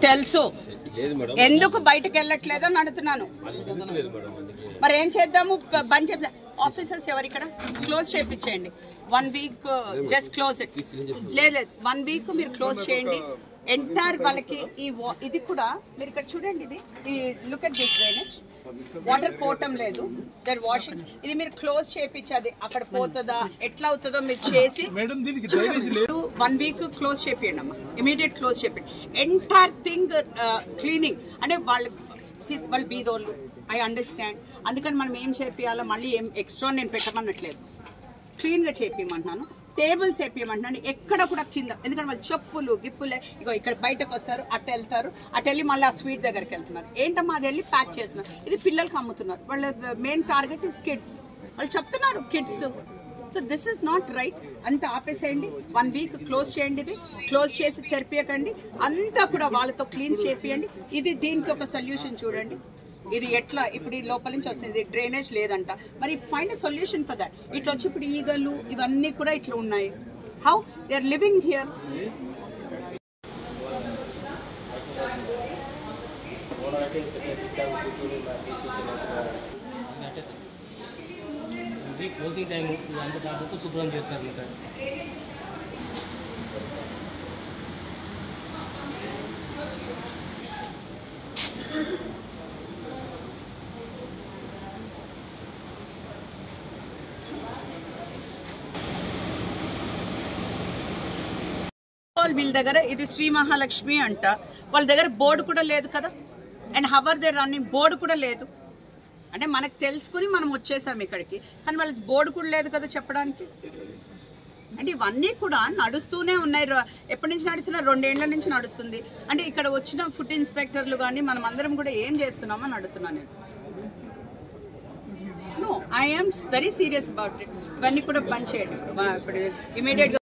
తెలుసు ఎందుకు బయటకు వెళ్ళట్లేదో అడుగుతున్నాను. మరి ఏం చేద్దాము? బంద్ చేద్దాం. ఆఫీసర్స్ ఎవరు ఇక్కడ? క్లోజ్ చేయించేయండి. 1 వీక్ జస్ట్ క్లోజ్ ఇట్. లేదు 1 వీక్ మీరు క్లోజ్ చేయండి. ఎంటైర్ వాళ్ళకి ఇది కూడా మీరు ఇక్కడ చూడండి. ఇది look at this drainage. Water పోవటం లేదు. దర్ వాషింగ్. ఇది మీరు క్లోజ్ చేయించేది అక్కడ పోతుందా ఎట్లా అవుతుందో మీరు చేసి 1 వీక్ క్లోజ్ చేయండి అమ్మా. ఇమీడియట్ క్లోజ్ చేయండి. ఎంటైర్ థింగ్ క్లీనింగ్ అంటే వాళ్ళు బీదోళ్ళు. I understand. అందుకని మనం ఏం చేయాలో మళ్ళీ ఏం ఎక్స్ట్రా నేను పెట్టమన్నట్లేదు. క్లీన్గా చేపించమంటున్నాను. టేబుల్స్ వేపించమంటున్నాను. ఎక్కడ కూడా కింద, ఎందుకంటే వాళ్ళు చెప్పులు గిప్పులే ఇగో ఇక్కడ బయటకు వస్తారు, అటు వెళ్తారు, అటు వెళ్ళి మళ్ళీ ఆ స్వీట్ దగ్గరికి వెళ్తున్నారు. ఏంటమ్మా అది వెళ్ళి ప్యాక్ చేస్తున్నారు. ఇది పిల్లలకి అమ్ముతున్నారు. వాళ్ళ మెయిన్ టార్గెట్ ఇస్ కిడ్స్. వాళ్ళు చెప్తున్నారు kids. So this is not right. అంతా ఆపేసేయండి. 1 వీక్ క్లోజ్ చేయండి. ఇది క్లోజ్ చేసి తెరిపియకండి. అంతా కూడా వాళ్ళతో క్లీన్ చేపియండి. ఇది దీనికి ఒక సొల్యూషన్ చూడండి. ఇది ఎట్లా ఇప్పుడు ఈ లోపల నుంచి వస్తుంది. డ్రైనేజ్ లేదంట. మరి find a solution for that. ఇట్లా వచ్చి ఇప్పుడు ఈగలు ఇవన్నీ కూడా ఇట్లా ఉన్నాయి. How they are living here. Closing time అంత దాంతో శుభ్రం చేస్తారు. వీళ్ళ దగ్గర ఇది శ్రీ మహాలక్ష్మి అంట. వాళ్ళ దగ్గర బోర్డు కూడా లేదు కదా. And how are they running board కూడా లేదు. అంటే మనకు తెలుసుకుని మనం వచ్చేసాం ఇక్కడికి, కానీ వాళ్ళకి బోర్డు కూడా లేదు కదా చెప్పడానికి. అంటే ఇవన్నీ కూడా నడుస్తూనే ఉన్నాయి. ఎప్పటి నుంచి నడుస్తున్నా? 2 ఏళ్ల నుంచి నడుస్తుంది. అంటే ఇక్కడ వచ్చిన ఫుడ్ ఇన్స్పెక్టర్లు కానీ మనం అందరం కూడా ఏం చేస్తున్నామని అడుగుతున్నాను నేను. No, I am very serious about it. ఇవన్నీ కూడా బంద్ చేయండి ఇప్పుడు ఇమీడియట్గా.